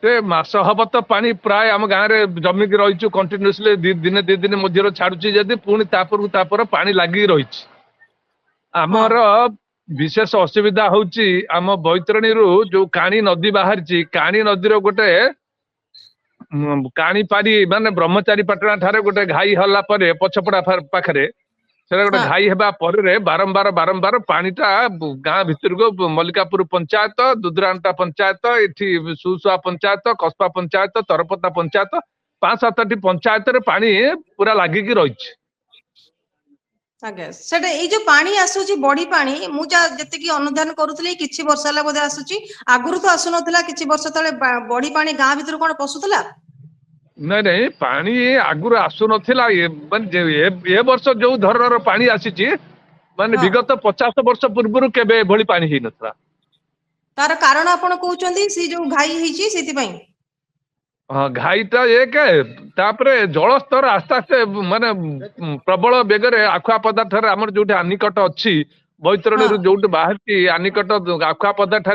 से मास हम तो पानी प्राय आम गाँव में जमिकी रही कंटिन्यूसली दिने दी दिन मझे छाड़ुची जदि पुणी तापर पानी लगी रही आमर विशेष असुविधा होची आम बैतरणी रु जो काणी नदी बाहरी काणी नदीर गोटे काणी पारी माने ब्रह्मचारी पाटणा ठारे गोटे घाई हल्ला परे पछपड़ा पाखरे से गोटे घाई हेबा पर बारंबार बारंबार पानीटा गाँ भितर को मल्लिकापुर पंचायत दुदरांटा पंचायत एठी सुसुआ पंचायत कस्पा पंचायत तरपता पंचायत 5-7टी पंचायत रे पानी पूरा लागिकी रही आगे सेटा ए जो पानी आसुची बॉडी पानी मु जति अनुधान करूथले किछि वर्ष हला बोधे आसुची आगुरु तो आसु नथला किछि वर्ष तळे बॉडी पानी गाँ भितर कोन पसुतला नहीं नहीं पानी आगुर आसु नथिला ए वर्ष जो धरणर पानी आसीची माने विगत 50 वर्ष पूर्व केबे भली पानी ही नथला तार कारण आपण कहउचंदी सी जो घाई हिची सेति पई हाँ घाईटा एक तापरे जल स्तर आस्ते आस्ते माने प्रबल बेगरे आखुआ पदार्थ आमर जो आनिकट अच्छी बैतरणी जो बाहर आनिकट आखुआ पदार्थ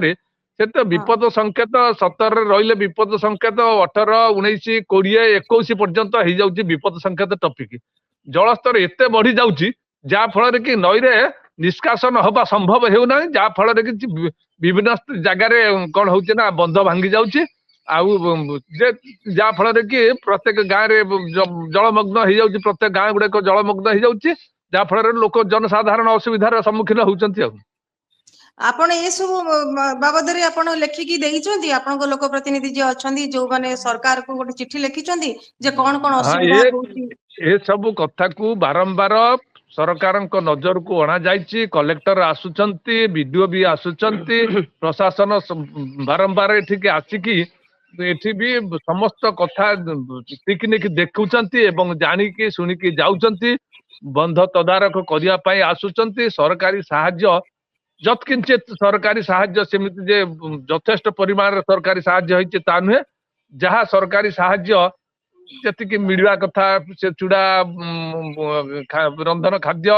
से तो विपद संकेत 17 रही विपद संकेत 18, 19, 20, 21 पर्यंत हो जाऊँ विपद संकेत टपिक जल स्तर एत बढ़ी जाऊँगी जहाँ फल कि नई रे निष्कासन हवा संभव होना जहाँ फल कि विभिन्न जगार कौन हो बंध भांगी जाऊँगी जहाँ फल कि प्रत्येक गाँव में जलमग्न हो जाऊँगी प्रत्येक गाँ गुड़ाक जलमग्न हो जाऊँगी जहाँ फल लोक जनसाधारण असुविधार सम्मुखीन होती आपण ये सब बाबद रे आपण लेखिकी देइछंती आपनको लोक प्रतिनिधि जे अछंती जो माने सरकार को गोटे चिट्ठी लेखिछंती जे कोन कोन असुविधा होउची ए सब कथा को बारंबार सरकार नजर को अणा जाइछि कलेक्टर आसुचंती बीडीओ भी आसुचंती प्रशासन बारंबार एठिके आसिकी एठी भी समस्त कथा पिकनिक देखुचंती एवं जानिकी सुनिकी जाउचंती बंध तदारक करिया पई आसुचंती सरकारी सहाय्य जत्किंचित सरकारी साहाय्य सेमिति जे यथेष्ट परिमाण सरकारी साहाय्य होइचे ता नुहे जहाँ सरकारी साहाय्य जतिक मिलवा कथा से चूड़ा रंधन खाद्य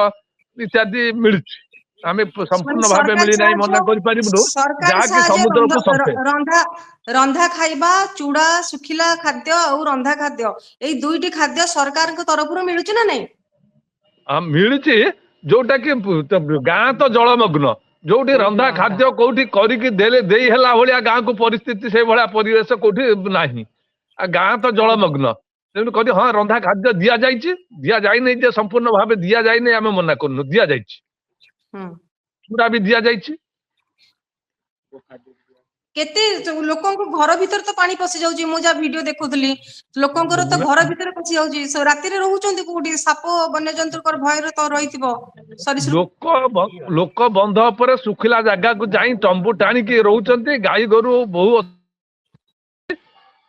इत्यादि मिलुछि आमे संपूर्ण भाबे मिली नाही मना करि परिबनु जहाँ कि समुद्र को संपे रंधा खाइबा चूड़ा सुखिला खाद्य और रंधा खाद्य एई दुईटी खाद्य सरकार को तरफ रु मिलुछि ना नहीं मिलुछि जोटा कि गाँ तो जलमग्न जोटी रंधा खाद्य कोठी करिकी देले देई हला भलिया गाँ को परिस्थिति से भलिया परिवेश कोठी नाही गाँ तो जलमग्न तेणु कहि हाँ रंधा खाद्य दिया जाइछि दिया जाई नै जे संपूर्ण भाबे दिया जाई नै आमे मना करनु दिया जाइछि पूरा भी दिया जाइछि केते लोकों को घर भीतर तो पानी पसी जाउची मु जा वीडियो देखुथली लोकों को तो घर भीतर पसी जाउची राती रे रहउचंती कोठी साप वन्य जंतु कर भय रे तो रहितिबो लोक बंध पर सुखिला जगह को जाई तंबू टाणी की रहउचंती गाई गोरु बहु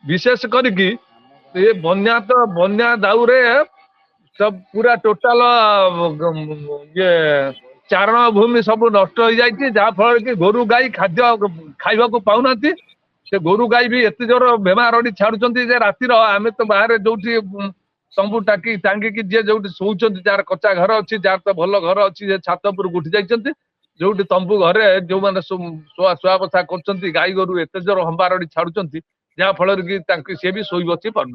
विशेष करके ये बन्या दाऊ रे सब पूरा टोटाल ये चारण भूमि सब नष्ट हो जाए जहाँ फल कि गोरु गाई खाद्य खाइबा को पाउना से गोरु गाई भी एत जोर बेमार अड़ी छाड़ुंट रातिर आम तो बाहर जो तंबू टाकी टांगिकी जी जो शोचंती जार कच्चा घर अच्छी जार तो भल घर अच्छी छात उपर उठी जाइए जो तंबू घरे जो मैंने शुआ बसा कर गाई गोरु एत जोर हंबार अड़ी छाड़ुंट जहाँ फल कि सी भी शोई बची पार